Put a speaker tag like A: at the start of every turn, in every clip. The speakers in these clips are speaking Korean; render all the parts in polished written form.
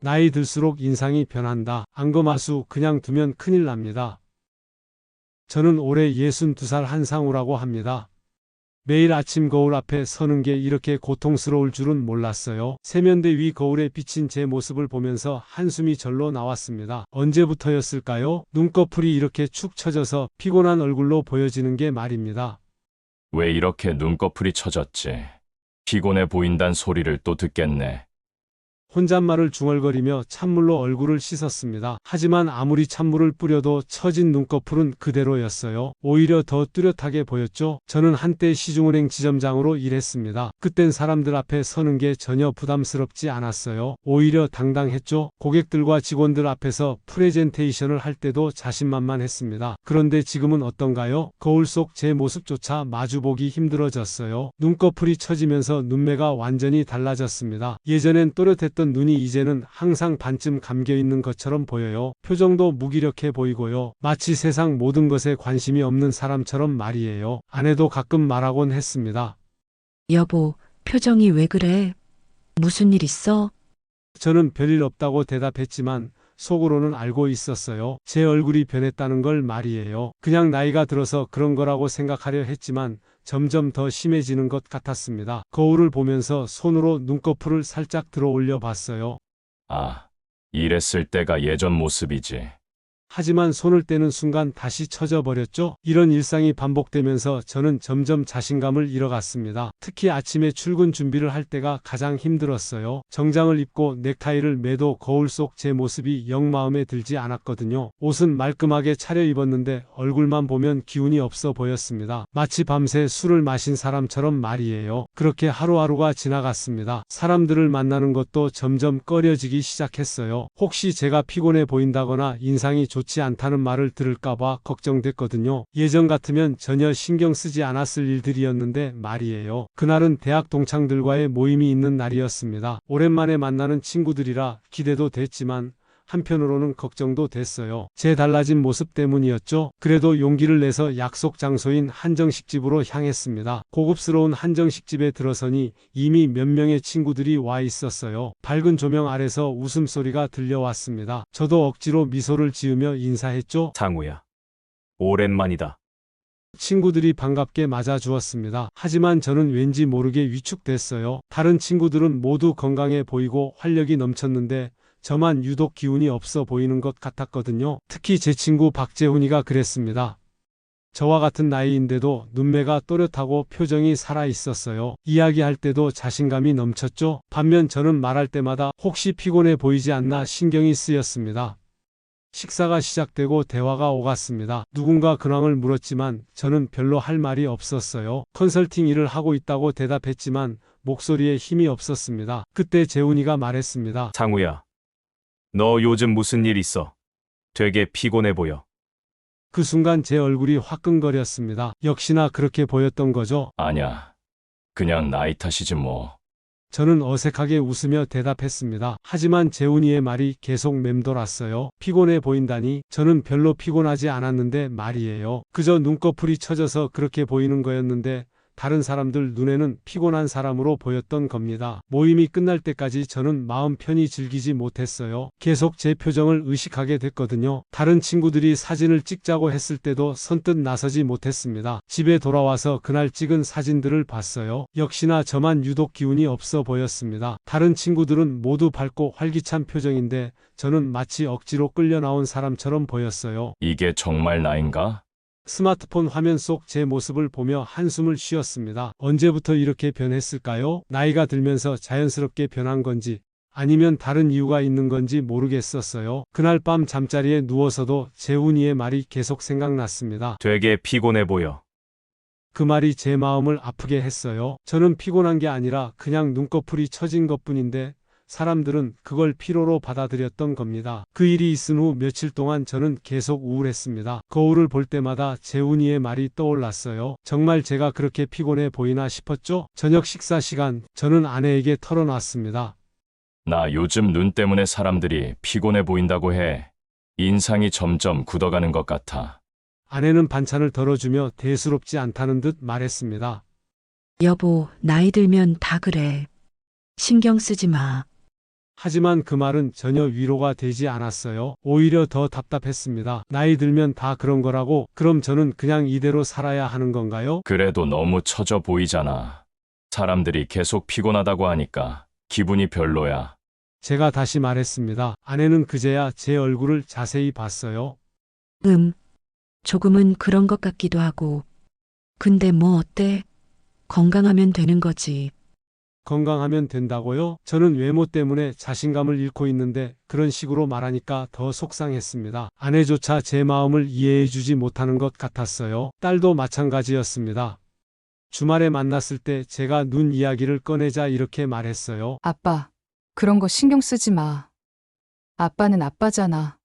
A: 나이 들수록 인상이 변한다. 안검하수 그냥 두면 큰일 납니다. 저는 올해 62살 한상우라고 합니다. 매일 아침 거울 앞에 서는 게 이렇게 고통스러울 줄은 몰랐어요. 세면대 위 거울에 비친 제 모습을 보면서 한숨이 절로 나왔습니다. 언제부터였을까요? 눈꺼풀이 이렇게 축 처져서 피곤한 얼굴로 보여지는 게 말입니다.
B: 왜 이렇게 눈꺼풀이 처졌지? 피곤해 보인단 소리를 또 듣겠네.
A: 혼잣말을 중얼거리며 찬물로 얼굴을 씻었습니다. 하지만 아무리 찬물을 뿌려도 처진 눈꺼풀은 그대로였어요. 오히려 더 뚜렷하게 보였죠. 저는 한때 시중은행 지점장으로 일했습니다. 그땐 사람들 앞에 서는 게 전혀 부담스럽지 않았어요. 오히려 당당했죠. 고객들과 직원들 앞에서 프레젠테이션을 할 때도 자신만만했습니다. 그런데 지금은 어떤가요? 거울 속 제 모습조차 마주보기 힘들어졌어요. 눈꺼풀이 처지면서 눈매가 완전히 달라졌습니다. 예전엔 또렷했던 눈이 이제는 항상 반쯤 감겨있는 것처럼 보여요. 표정도 무기력해 보이고요. 마치 세상 모든 것에 관심이 없는 사람처럼 말이에요. 아내도 가끔 말하곤 했습니다.
C: 여보, 표정이 왜 그래? 무슨 일 있어?
A: 저는 별일 없다고 대답했지만 속으로는 알고 있었어요. 제 얼굴이 변했다는 걸 말이에요. 그냥 나이가 들어서 그런 거라고 생각하려 했지만 점점 더 심해지는 것 같았습니다. 거울을 보면서 손으로 눈꺼풀을 살짝 들어 올려 봤어요.
B: 아, 이랬을 때가 예전 모습이지.
A: 하지만 손을 떼는 순간 다시 처져 버렸죠. 이런 일상이 반복되면서 저는 점점 자신감을 잃어갔습니다. 특히 아침에 출근 준비를 할 때가 가장 힘들었어요. 정장을 입고 넥타이를 매도 거울 속 제 모습이 영 마음에 들지 않았거든요. 옷은 말끔하게 차려입었는데 얼굴만 보면 기운이 없어 보였습니다. 마치 밤새 술을 마신 사람처럼 말이에요. 그렇게 하루하루가 지나갔습니다. 사람들을 만나는 것도 점점 꺼려지기 시작했어요. 혹시 제가 피곤해 보인다거나 인상이 좋지 않다는 말을 들을까봐 걱정됐거든요. 예전 같으면 전혀 신경 쓰지 않았을 일들이었는데 말이에요. 그날은 대학 동창들과의 모임이 있는 날이었습니다. 오랜만에 만나는 친구들이라 기대도 됐지만 한편으로는 걱정도 됐어요. 제 달라진 모습 때문이었죠. 그래도 용기를 내서 약속 장소인 한정식집으로 향했습니다. 고급스러운 한정식집에 들어서니 이미 몇 명의 친구들이 와 있었어요. 밝은 조명 아래서 웃음소리가 들려왔습니다. 저도 억지로 미소를 지으며 인사했죠.
D: 상우야, 오랜만이다.
A: 친구들이 반갑게 맞아주었습니다. 하지만 저는 왠지 모르게 위축됐어요. 다른 친구들은 모두 건강해 보이고 활력이 넘쳤는데 저만 유독 기운이 없어 보이는 것 같았거든요. 특히 제 친구 박재훈이가 그랬습니다. 저와 같은 나이인데도 눈매가 또렷하고 표정이 살아 있었어요. 이야기할 때도 자신감이 넘쳤죠. 반면 저는 말할 때마다 혹시 피곤해 보이지 않나 신경이 쓰였습니다. 식사가 시작되고 대화가 오갔습니다. 누군가 근황을 물었지만 저는 별로 할 말이 없었어요. 컨설팅 일을 하고 있다고 대답했지만 목소리에 힘이 없었습니다. 그때 재훈이가 말했습니다.
D: 상우야, 너 요즘 무슨 일 있어? 되게 피곤해 보여.
A: 그 순간 제 얼굴이 화끈거렸습니다. 역시나 그렇게 보였던 거죠.
B: 아냐, 그냥 나이 탓이지 뭐.
A: 저는 어색하게 웃으며 대답했습니다. 하지만 재훈이의 말이 계속 맴돌았어요. 피곤해 보인다니. 저는 별로 피곤하지 않았는데 말이에요. 그저 눈꺼풀이 처져서 그렇게 보이는 거였는데 다른 사람들 눈에는 피곤한 사람으로 보였던 겁니다. 모임이 끝날 때까지 저는 마음 편히 즐기지 못했어요. 계속 제 표정을 의식하게 됐거든요. 다른 친구들이 사진을 찍자고 했을 때도 선뜻 나서지 못했습니다. 집에 돌아와서 그날 찍은 사진들을 봤어요. 역시나 저만 유독 기운이 없어 보였습니다. 다른 친구들은 모두 밝고 활기찬 표정인데 저는 마치 억지로 끌려 나온 사람처럼 보였어요.
B: 이게 정말 나인가?
A: 스마트폰 화면 속 제 모습을 보며 한숨을 쉬었습니다. 언제부터 이렇게 변했을까요? 나이가 들면서 자연스럽게 변한 건지 아니면 다른 이유가 있는 건지 모르겠었어요. 그날 밤 잠자리에 누워서도 재훈이의 말이 계속 생각났습니다.
D: 되게 피곤해 보여.
A: 그 말이 제 마음을 아프게 했어요. 저는 피곤한 게 아니라 그냥 눈꺼풀이 처진 것뿐인데 사람들은 그걸 피로로 받아들였던 겁니다. 그 일이 있은 후 며칠 동안 저는 계속 우울했습니다. 거울을 볼 때마다 재훈이의 말이 떠올랐어요. 정말 제가 그렇게 피곤해 보이나 싶었죠? 저녁 식사 시간, 저는 아내에게 털어놨습니다.
B: 나 요즘 눈 때문에 사람들이 피곤해 보인다고 해. 인상이 점점 굳어가는 것 같아.
A: 아내는 반찬을 덜어주며 대수롭지 않다는 듯 말했습니다.
C: 여보, 나이 들면 다 그래. 신경 쓰지 마.
A: 하지만 그 말은 전혀 위로가 되지 않았어요. 오히려 더 답답했습니다. 나이 들면 다 그런 거라고? 그럼 저는 그냥 이대로 살아야 하는 건가요?
B: 그래도 너무 처져 보이잖아. 사람들이 계속 피곤하다고 하니까 기분이 별로야.
A: 제가 다시 말했습니다. 아내는 그제야 제 얼굴을 자세히 봤어요.
C: 조금은 그런 것 같기도 하고. 근데 뭐 어때? 건강하면 되는 거지.
A: 건강하면 된다고요? 저는 외모 때문에 자신감을 잃고 있는데 그런 식으로 말하니까 더 속상했습니다. 아내조차 제 마음을 이해해주지 못하는 것 같았어요. 딸도 마찬가지였습니다. 주말에 만났을 때 제가 눈 이야기를 꺼내자 이렇게 말했어요.
E: 아빠, 그런 거 신경 쓰지 마. 아빠는 아빠잖아.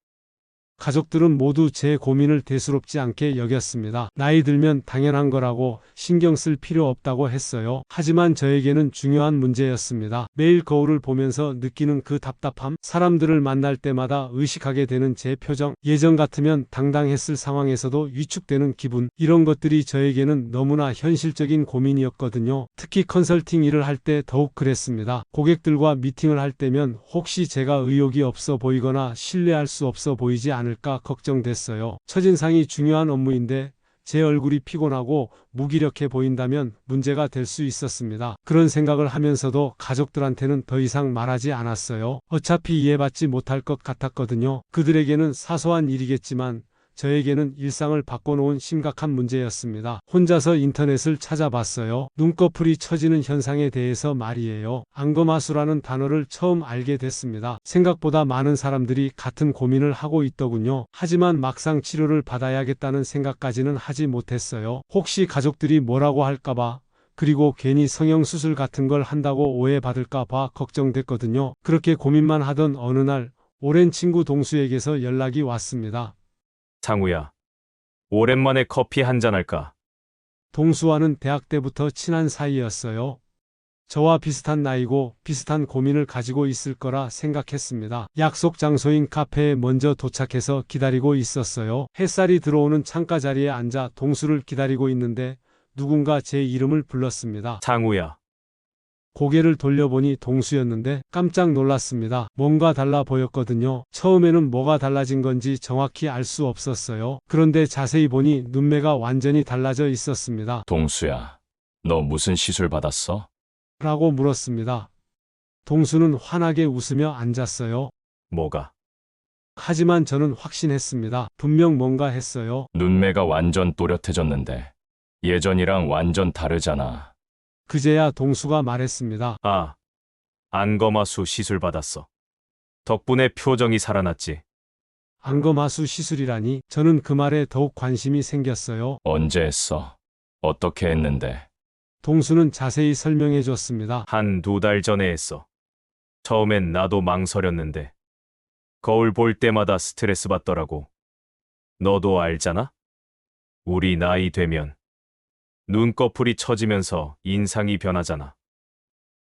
A: 가족들은 모두 제 고민을 대수롭지 않게 여겼습니다. 나이 들면 당연한 거라고 신경 쓸 필요 없다고 했어요. 하지만 저에게는 중요한 문제였습니다. 매일 거울을 보면서 느끼는 그 답답함, 사람들을 만날 때마다 의식하게 되는 제 표정, 예전 같으면 당당했을 상황에서도 위축되는 기분, 이런 것들이 저에게는 너무나 현실적인 고민이었거든요. 특히 컨설팅 일을 할 때 더욱 그랬습니다. 고객들과 미팅을 할 때면 혹시 제가 의욕이 없어 보이거나 신뢰할 수 없어 보이지 않을까 걱정됐어요. 첫인상이 중요한 업무인데 제 얼굴이 피곤하고 무기력해 보인다면 문제가 될 수 있었습니다. 그런 생각을 하면서도 가족들한테는 더 이상 말하지 않았어요. 어차피 이해받지 못할 것 같았거든요. 그들에게는 사소한 일이겠지만 저에게는 일상을 바꿔놓은 심각한 문제였습니다. 혼자서 인터넷을 찾아봤어요. 눈꺼풀이 처지는 현상에 대해서 말이에요. 안검하수라는 단어를 처음 알게 됐습니다. 생각보다 많은 사람들이 같은 고민을 하고 있더군요. 하지만 막상 치료를 받아야겠다는 생각까지는 하지 못했어요. 혹시 가족들이 뭐라고 할까봐, 그리고 괜히 성형수술 같은 걸 한다고 오해받을까 봐 걱정됐거든요. 그렇게 고민만 하던 어느 날 오랜 친구 동수에게서 연락이 왔습니다.
D: 상우야, 오랜만에 커피 한잔 할까?
A: 동수와는 대학 때부터 친한 사이였어요. 저와 비슷한 나이고 비슷한 고민을 가지고 있을 거라 생각했습니다. 약속 장소인 카페에 먼저 도착해서 기다리고 있었어요. 햇살이 들어오는 창가 자리에 앉아 동수를 기다리고 있는데 누군가 제 이름을 불렀습니다.
D: 상우야,
A: 고개를 돌려보니 동수였는데 깜짝 놀랐습니다. 뭔가 달라 보였거든요. 처음에는 뭐가 달라진 건지 정확히 알 수 없었어요. 그런데 자세히 보니 눈매가 완전히 달라져 있었습니다.
B: 동수야, 너 무슨 시술 받았어?
A: 라고 물었습니다. 동수는 환하게 웃으며 앉았어요.
D: 뭐가?
A: 하지만 저는 확신했습니다. 분명 뭔가 했어요.
B: 눈매가 완전 또렷해졌는데 예전이랑 완전 다르잖아.
A: 그제야 동수가 말했습니다.
D: 아, 안검하수 시술 받았어. 덕분에 표정이 살아났지.
A: 안검하수 시술이라니? 저는 그 말에 더욱 관심이 생겼어요.
B: 언제 했어? 어떻게 했는데?
A: 동수는 자세히 설명해 줬습니다.
D: 한 2달 전에 했어. 처음엔 나도 망설였는데 거울 볼 때마다 스트레스 받더라고. 너도 알잖아? 우리 나이 되면 눈꺼풀이 처지면서 인상이 변하잖아.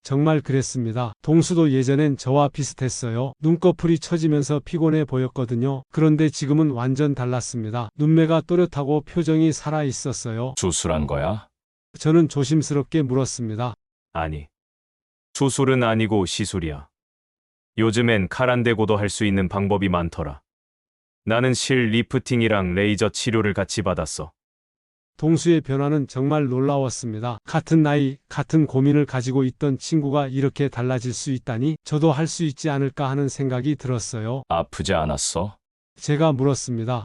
A: 정말 그랬습니다. 동수도 예전엔 저와 비슷했어요. 눈꺼풀이 처지면서 피곤해 보였거든요. 그런데 지금은 완전 달랐습니다. 눈매가 또렷하고 표정이 살아 있었어요.
B: 수술한 거야?
A: 저는 조심스럽게 물었습니다.
D: 아니, 수술은 아니고 시술이야. 요즘엔 칼 안 대고도 할 수 있는 방법이 많더라. 나는 실 리프팅이랑 레이저 치료를 같이 받았어.
A: 동수의 변화는 정말 놀라웠습니다. 같은 나이, 같은 고민을 가지고 있던 친구가 이렇게 달라질 수 있다니 저도 할 수 있지 않을까 하는 생각이 들었어요.
B: 아프지 않았어?
A: 제가 물었습니다.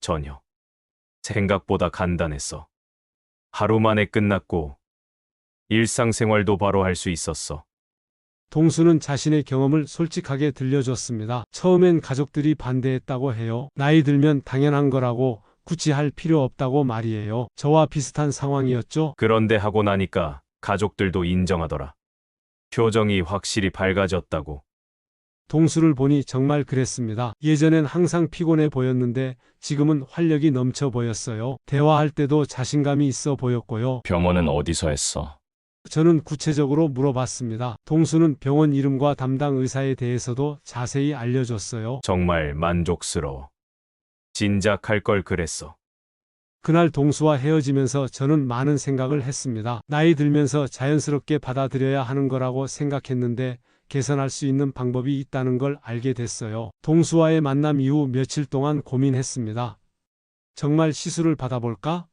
D: 전혀. 생각보다 간단했어. 하루 만에 끝났고 일상생활도 바로 할 수 있었어.
A: 동수는 자신의 경험을 솔직하게 들려줬습니다. 처음엔 가족들이 반대했다고 해요. 나이 들면 당연한 거라고, 굳이 할 필요 없다고 말이에요. 저와 비슷한 상황이었죠.
D: 그런데 하고 나니까 가족들도 인정하더라. 표정이 확실히 밝아졌다고.
A: 동수를 보니 정말 그랬습니다. 예전엔 항상 피곤해 보였는데 지금은 활력이 넘쳐 보였어요. 대화할 때도 자신감이 있어 보였고요.
B: 병원은 어디서 했어?
A: 저는 구체적으로 물어봤습니다. 동수는 병원 이름과 담당 의사에 대해서도 자세히 알려줬어요.
D: 정말 만족스러워. 진작 할 걸 그랬어.
A: 그날 동수와 헤어지면서 저는 많은 생각을 했습니다. 나이 들면서 자연스럽게 받아들여야 하는 거라고 생각했는데 개선할 수 있는 방법이 있다는 걸 알게 됐어요. 동수와의 만남 이후 며칠 동안 고민했습니다. 정말 시술을 받아볼까?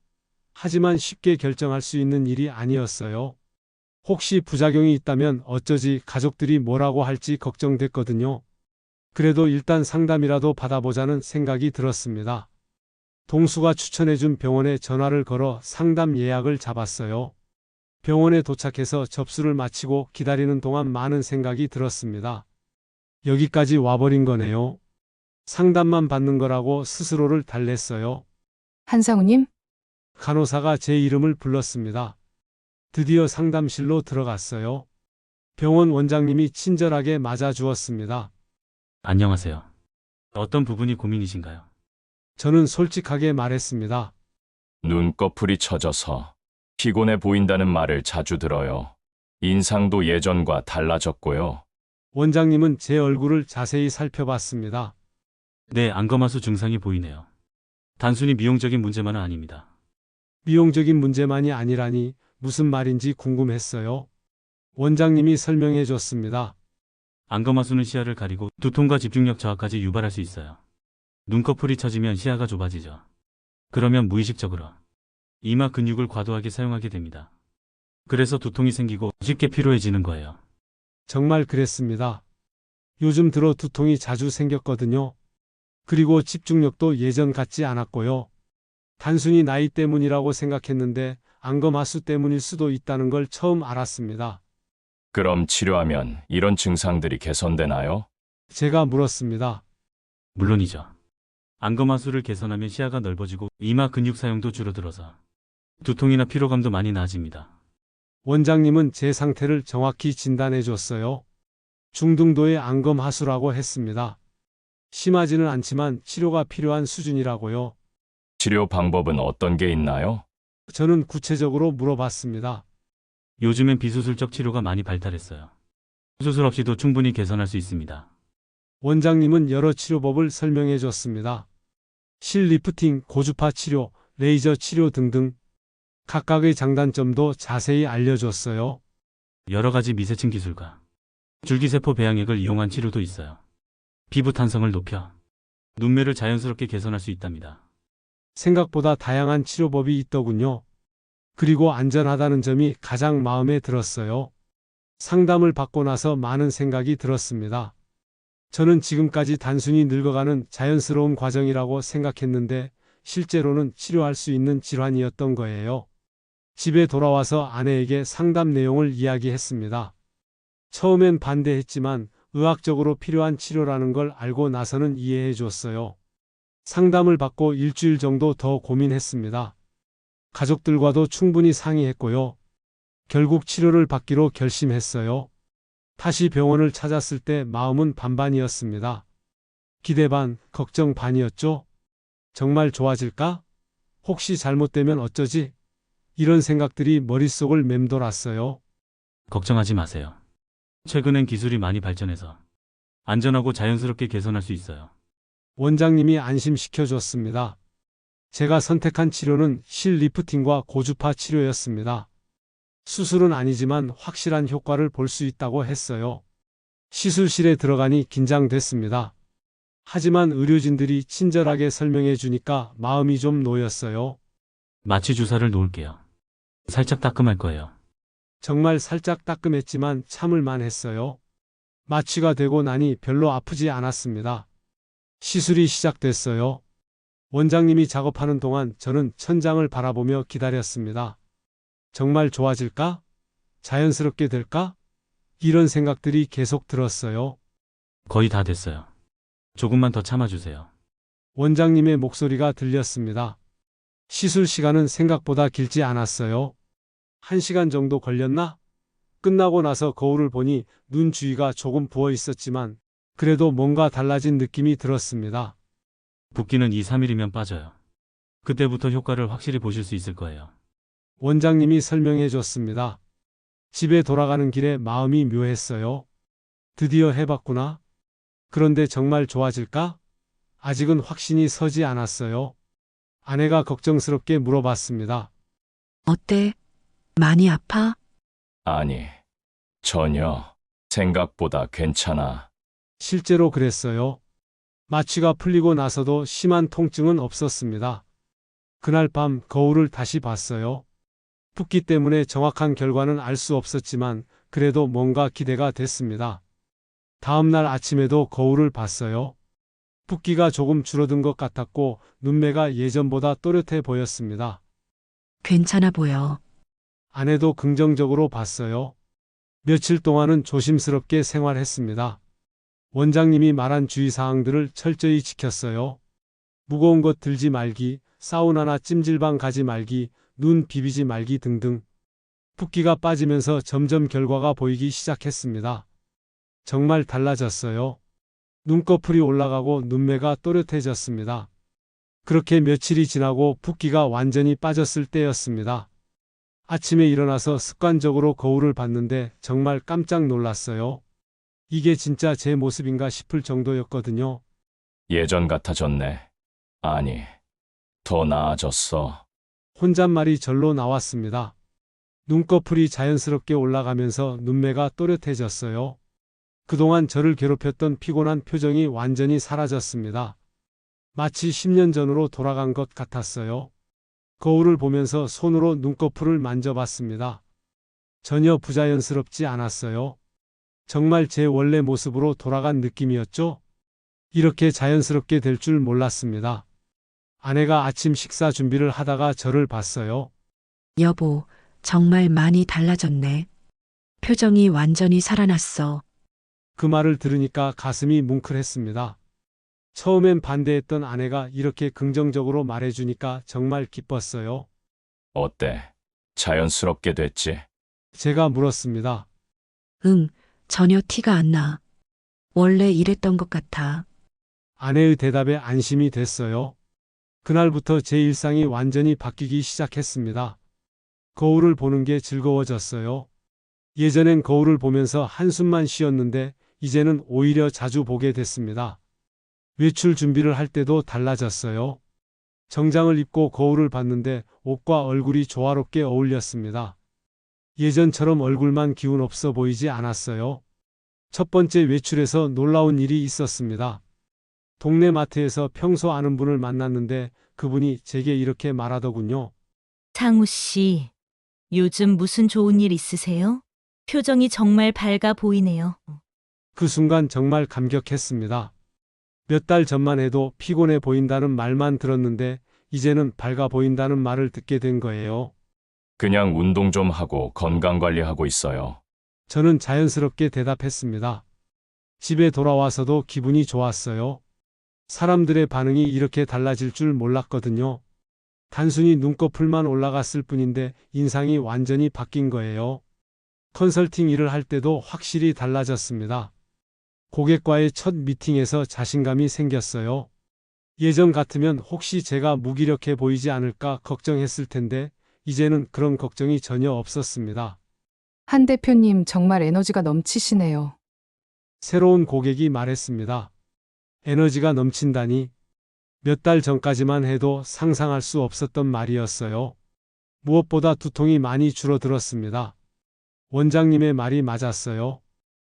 A: 하지만 쉽게 결정할 수 있는 일이 아니었어요. 혹시 부작용이 있다면 어쩌지 가족들이 뭐라고 할지 걱정됐거든요. 그래도 일단 상담이라도 받아보자는 생각이 들었습니다. 동수가 추천해준 병원에 전화를 걸어 상담 예약을 잡았어요. 병원에 도착해서 접수를 마치고 기다리는 동안 많은 생각이 들었습니다. 여기까지 와버린 거네요. 상담만 받는 거라고 스스로를 달랬어요.
E: 한상우님?
A: 간호사가 제 이름을 불렀습니다. 드디어 상담실로 들어갔어요. 병원 원장님이 친절하게 맞아주었습니다.
F: 안녕하세요. 어떤 부분이 고민이신가요?
A: 저는 솔직하게 말했습니다.
B: 눈꺼풀이 처져서 피곤해 보인다는 말을 자주 들어요. 인상도 예전과 달라졌고요.
A: 원장님은 제 얼굴을 자세히 살펴봤습니다.
F: 네, 안검하수 증상이 보이네요. 단순히 미용적인 문제만은 아닙니다.
A: 미용적인 문제만이 아니라니 무슨 말인지 궁금했어요. 원장님이 설명해 줬습니다.
F: 안검하수는 시야를 가리고 두통과 집중력 저하까지 유발할 수 있어요. 눈꺼풀이 처지면 시야가 좁아지죠. 그러면 무의식적으로 이마 근육을 과도하게 사용하게 됩니다. 그래서 두통이 생기고 쉽게 피로해지는 거예요.
A: 정말 그랬습니다. 요즘 들어 두통이 자주 생겼거든요. 그리고 집중력도 예전 같지 않았고요. 단순히 나이 때문이라고 생각했는데 안검하수 때문일 수도 있다는 걸 처음 알았습니다.
B: 그럼 치료하면 이런 증상들이 개선되나요?
A: 제가 물었습니다.
F: 물론이죠. 안검하수를 개선하면 시야가 넓어지고 이마 근육 사용도 줄어들어서 두통이나 피로감도 많이 나아집니다.
A: 원장님은 제 상태를 정확히 진단해 줬어요. 중등도의 안검하수라고 했습니다. 심하지는 않지만 치료가 필요한 수준이라고요.
B: 치료 방법은 어떤 게 있나요?
A: 저는 구체적으로 물어봤습니다.
F: 요즘엔 비수술적 치료가 많이 발달했어요. 수술 없이도 충분히 개선할 수 있습니다.
A: 원장님은 여러 치료법을 설명해 줬습니다. 실리프팅, 고주파 치료, 레이저 치료 등등 각각의 장단점도 자세히 알려줬어요.
F: 여러 가지 미세층 기술과 줄기세포 배양액을 이용한 치료도 있어요. 피부 탄성을 높여 눈매를 자연스럽게 개선할 수 있답니다.
A: 생각보다 다양한 치료법이 있더군요. 그리고 안전하다는 점이 가장 마음에 들었어요. 상담을 받고 나서 많은 생각이 들었습니다. 저는 지금까지 단순히 늙어가는 자연스러운 과정이라고 생각했는데 실제로는 치료할 수 있는 질환이었던 거예요. 집에 돌아와서 아내에게 상담 내용을 이야기했습니다. 처음엔 반대했지만 의학적으로 필요한 치료라는 걸 알고 나서는 이해해 줬어요. 상담을 받고 일주일 정도 더 고민했습니다. 가족들과도 충분히 상의했고요. 결국 치료를 받기로 결심했어요. 다시 병원을 찾았을 때 마음은 반반이었습니다. 기대 반, 걱정 반이었죠. 정말 좋아질까? 혹시 잘못되면 어쩌지? 이런 생각들이 머릿속을 맴돌았어요.
F: 걱정하지 마세요. 최근엔 기술이 많이 발전해서 안전하고 자연스럽게 개선할 수 있어요.
A: 원장님이 안심시켜 줬습니다. 제가 선택한 치료는 실리프팅과 고주파 치료였습니다. 수술은 아니지만 확실한 효과를 볼 수 있다고 했어요. 시술실에 들어가니 긴장됐습니다. 하지만 의료진들이 친절하게 설명해 주니까 마음이 좀 놓였어요.
F: 마취 주사를 놓을게요. 살짝 따끔할 거예요.
A: 정말 살짝 따끔했지만 참을만 했어요. 마취가 되고 나니 별로 아프지 않았습니다. 시술이 시작됐어요. 원장님이 작업하는 동안 저는 천장을 바라보며 기다렸습니다. 정말 좋아질까? 자연스럽게 될까? 이런 생각들이 계속 들었어요.
F: 거의 다 됐어요. 조금만 더 참아주세요.
A: 원장님의 목소리가 들렸습니다. 시술 시간은 생각보다 길지 않았어요. 1시간 정도 걸렸나? 끝나고 나서 거울을 보니 눈 주위가 조금 부어 있었지만 그래도 뭔가 달라진 느낌이 들었습니다.
F: 붓기는 2, 3일이면 빠져요. 그때부터 효과를 확실히 보실 수 있을 거예요.
A: 원장님이 설명해 줬습니다. 집에 돌아가는 길에 마음이 묘했어요. 드디어 해봤구나. 그런데 정말 좋아질까? 아직은 확신이 서지 않았어요. 아내가 걱정스럽게 물어봤습니다.
C: 어때? 많이 아파?
B: 아니, 전혀. 생각보다 괜찮아.
A: 실제로 그랬어요. 마취가 풀리고 나서도 심한 통증은 없었습니다. 그날 밤 거울을 다시 봤어요. 붓기 때문에 정확한 결과는 알 수 없었지만 그래도 뭔가 기대가 됐습니다. 다음 날 아침에도 거울을 봤어요. 붓기가 조금 줄어든 것 같았고 눈매가 예전보다 또렷해 보였습니다.
C: 괜찮아 보여.
A: 아내도 긍정적으로 봤어요. 며칠 동안은 조심스럽게 생활했습니다. 원장님이 말한 주의사항들을 철저히 지켰어요. 무거운 것 들지 말기, 사우나나 찜질방 가지 말기, 눈 비비지 말기 등등. 붓기가 빠지면서 점점 결과가 보이기 시작했습니다. 정말 달라졌어요. 눈꺼풀이 올라가고 눈매가 또렷해졌습니다. 그렇게 며칠이 지나고 붓기가 완전히 빠졌을 때였습니다. 아침에 일어나서 습관적으로 거울을 봤는데 정말 깜짝 놀랐어요. 이게 진짜 제 모습인가 싶을 정도였거든요.
B: 예전 같아졌네. 아니, 더 나아졌어.
A: 혼잣말이 절로 나왔습니다. 눈꺼풀이 자연스럽게 올라가면서 눈매가 또렷해졌어요. 그동안 저를 괴롭혔던 피곤한 표정이 완전히 사라졌습니다. 마치 10년 전으로 돌아간 것 같았어요. 거울을 보면서 손으로 눈꺼풀을 만져봤습니다. 전혀 부자연스럽지 않았어요. 정말 제 원래 모습으로 돌아간 느낌이었죠? 이렇게 자연스럽게 될 줄 몰랐습니다. 아내가 아침 식사 준비를 하다가 저를 봤어요.
C: 여보, 정말 많이 달라졌네. 표정이 완전히 살아났어.
A: 그 말을 들으니까 가슴이 뭉클했습니다. 처음엔 반대했던 아내가 이렇게 긍정적으로 말해주니까 정말 기뻤어요.
B: 어때? 자연스럽게 됐지?
A: 제가 물었습니다.
C: 응, 전혀 티가 안 나. 원래 이랬던 것 같아.
A: 아내의 대답에 안심이 됐어요. 그날부터 제 일상이 완전히 바뀌기 시작했습니다. 거울을 보는 게 즐거워졌어요. 예전엔 거울을 보면서 한숨만 쉬었는데 이제는 오히려 자주 보게 됐습니다. 외출 준비를 할 때도 달라졌어요. 정장을 입고 거울을 봤는데 옷과 얼굴이 조화롭게 어울렸습니다. 예전처럼 얼굴만 기운 없어 보이지 않았어요. 첫 번째 외출에서 놀라운 일이 있었습니다. 동네 마트에서 평소 아는 분을 만났는데 그분이 제게 이렇게 말하더군요.
G: 상우 씨, 요즘 무슨 좋은 일 있으세요? 표정이 정말 밝아 보이네요.
A: 그 순간 정말 감격했습니다. 몇 달 전만 해도 피곤해 보인다는 말만 들었는데 이제는 밝아 보인다는 말을 듣게 된 거예요.
B: 그냥 운동 좀 하고 건강 관리하고 있어요.
A: 저는 자연스럽게 대답했습니다. 집에 돌아와서도 기분이 좋았어요. 사람들의 반응이 이렇게 달라질 줄 몰랐거든요. 단순히 눈꺼풀만 올라갔을 뿐인데 인상이 완전히 바뀐 거예요. 컨설팅 일을 할 때도 확실히 달라졌습니다. 고객과의 첫 미팅에서 자신감이 생겼어요. 예전 같으면 혹시 제가 무기력해 보이지 않을까 걱정했을 텐데 이제는 그런 걱정이 전혀 없었습니다.
E: 한 대표님 정말 에너지가 넘치시네요.
A: 새로운 고객이 말했습니다. 에너지가 넘친다니. 몇 달 전까지만 해도 상상할 수 없었던 말이었어요. 무엇보다 두통이 많이 줄어들었습니다. 원장님의 말이 맞았어요.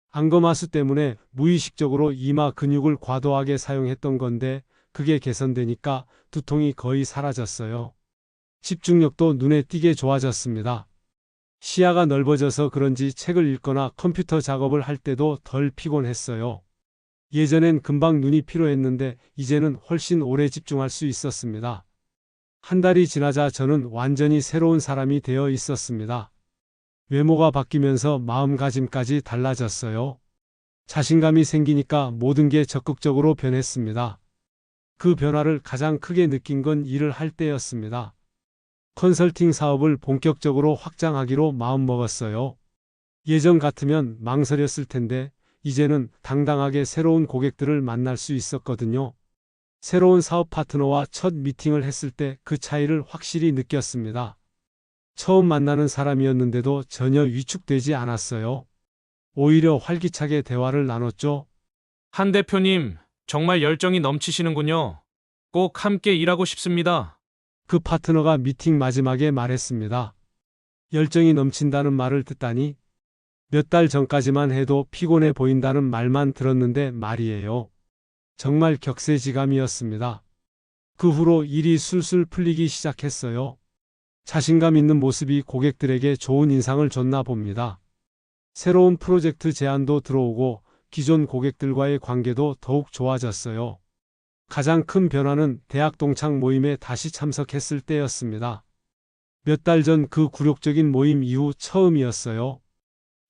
A: 안검하수 때문에 무의식적으로 이마 근육을 과도하게 사용했던 건데 그게 개선되니까 두통이 거의 사라졌어요. 집중력도 눈에 띄게 좋아졌습니다. 시야가 넓어져서 그런지 책을 읽거나 컴퓨터 작업을 할 때도 덜 피곤했어요. 예전엔 금방 눈이 피로했는데 이제는 훨씬 오래 집중할 수 있었습니다. 한 달이 지나자 저는 완전히 새로운 사람이 되어 있었습니다. 외모가 바뀌면서 마음가짐까지 달라졌어요. 자신감이 생기니까 모든 게 적극적으로 변했습니다. 그 변화를 가장 크게 느낀 건 일을 할 때였습니다. 컨설팅 사업을 본격적으로 확장하기로 마음먹었어요. 예전 같으면 망설였을 텐데 이제는 당당하게 새로운 고객들을 만날 수 있었거든요. 새로운 사업 파트너와 첫 미팅을 했을 때 그 차이를 확실히 느꼈습니다. 처음 만나는 사람이었는데도 전혀 위축되지 않았어요. 오히려 활기차게 대화를 나눴죠.
D: 한 대표님, 정말 열정이 넘치시는군요. 꼭 함께 일하고 싶습니다.
A: 그 파트너가 미팅 마지막에 말했습니다. 열정이 넘친다는 말을 듣다니 몇 달 전까지만 해도 피곤해 보인다는 말만 들었는데 말이에요. 정말 격세지감이었습니다. 그 후로 일이 술술 풀리기 시작했어요. 자신감 있는 모습이 고객들에게 좋은 인상을 줬나 봅니다. 새로운 프로젝트 제안도 들어오고 기존 고객들과의 관계도 더욱 좋아졌어요. 가장 큰 변화는 대학 동창 모임에 다시 참석했을 때였습니다. 몇 달 전 그 굴욕적인 모임 이후 처음이었어요.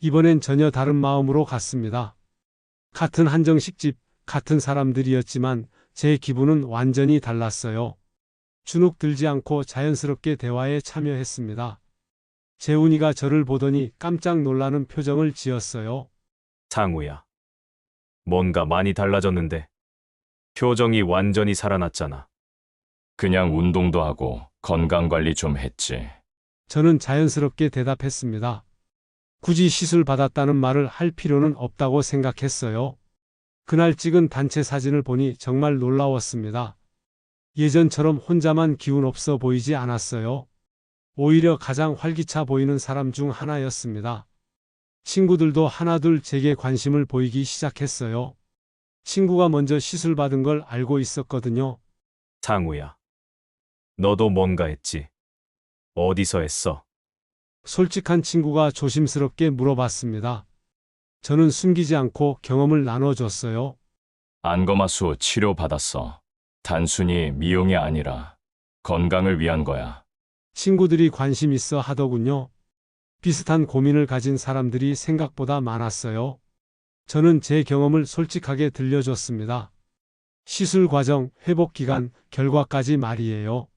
A: 이번엔 전혀 다른 마음으로 갔습니다. 같은 한정식집, 같은 사람들이었지만 제 기분은 완전히 달랐어요. 주눅 들지 않고 자연스럽게 대화에 참여했습니다. 재훈이가 저를 보더니 깜짝 놀라는 표정을 지었어요.
D: 상우야. 뭔가 많이 달라졌는데. 표정이 완전히 살아났잖아.
B: 그냥 운동도 하고 건강 관리 좀 했지.
A: 저는 자연스럽게 대답했습니다. 굳이 시술 받았다는 말을 할 필요는 없다고 생각했어요. 그날 찍은 단체 사진을 보니 정말 놀라웠습니다. 예전처럼 혼자만 기운 없어 보이지 않았어요. 오히려 가장 활기차 보이는 사람 중 하나였습니다. 친구들도 하나둘 제게 관심을 보이기 시작했어요. 친구가 먼저 시술 받은 걸 알고 있었거든요.
D: 상우야. 너도 뭔가 했지? 어디서 했어?
A: 솔직한 친구가 조심스럽게 물어봤습니다. 저는 숨기지 않고 경험을 나눠줬어요.
B: 안검하수 치료 받았어. 단순히 미용이 아니라 건강을 위한 거야.
A: 친구들이 관심 있어 하더군요. 비슷한 고민을 가진 사람들이 생각보다 많았어요. 저는 제 경험을 솔직하게 들려줬습니다. 시술 과정, 회복 기간, 결과까지 말이에요.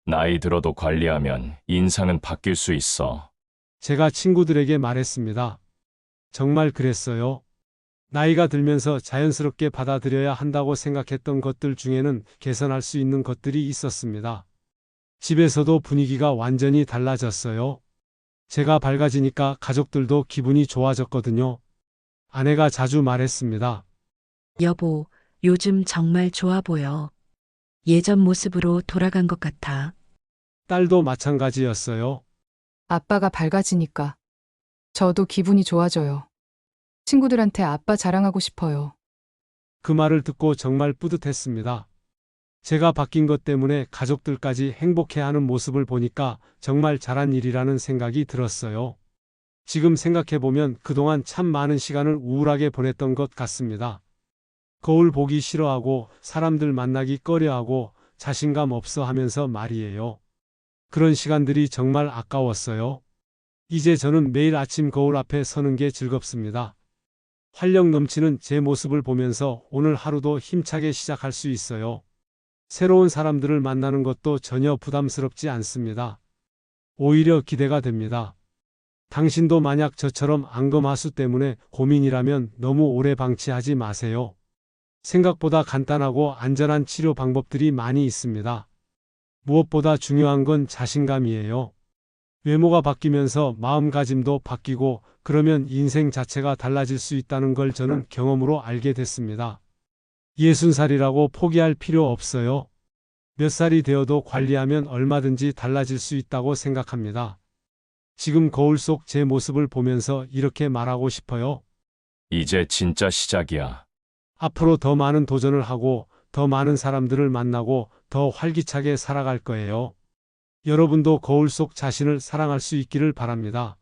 B: 나이 들어도 관리하면 인상은 바뀔 수 있어.
A: 제가 친구들에게 말했습니다. 정말 그랬어요. 나이가 들면서 자연스럽게 받아들여야 한다고 생각했던 것들 중에는 개선할 수 있는 것들이 있었습니다. 집에서도 분위기가 완전히 달라졌어요. 제가 밝아지니까 가족들도 기분이 좋아졌거든요. 아내가 자주 말했습니다.
C: 여보, 요즘 정말 좋아 보여. 예전 모습으로 돌아간 것 같아.
A: 딸도 마찬가지였어요.
E: 아빠가 밝아지니까 저도 기분이 좋아져요. 친구들한테 아빠 자랑하고 싶어요.
A: 그 말을 듣고 정말 뿌듯했습니다. 제가 바뀐 것 때문에 가족들까지 행복해하는 모습을 보니까 정말 잘한 일이라는 생각이 들었어요. 지금 생각해보면 그동안 참 많은 시간을 우울하게 보냈던 것 같습니다. 거울 보기 싫어하고 사람들 만나기 꺼려하고 자신감 없어 하면서 말이에요. 그런 시간들이 정말 아까웠어요. 이제 저는 매일 아침 거울 앞에 서는 게 즐겁습니다. 활력 넘치는 제 모습을 보면서 오늘 하루도 힘차게 시작할 수 있어요. 새로운 사람들을 만나는 것도 전혀 부담스럽지 않습니다. 오히려 기대가 됩니다. 당신도 만약 저처럼 안검하수 때문에 고민이라면 너무 오래 방치하지 마세요. 생각보다 간단하고 안전한 치료 방법들이 많이 있습니다. 무엇보다 중요한 건 자신감이에요. 외모가 바뀌면서 마음가짐도 바뀌고 그러면 인생 자체가 달라질 수 있다는 걸 저는 경험으로 알게 됐습니다. 60살이라고 포기할 필요 없어요. 몇 살이 되어도 관리하면 얼마든지 달라질 수 있다고 생각합니다. 지금 거울 속 제 모습을 보면서 이렇게 말하고 싶어요.
B: 이제 진짜 시작이야.
A: 앞으로 더 많은 도전을 하고 더 많은 사람들을 만나고 더 활기차게 살아갈 거예요. 여러분도 거울 속 자신을 사랑할 수 있기를 바랍니다.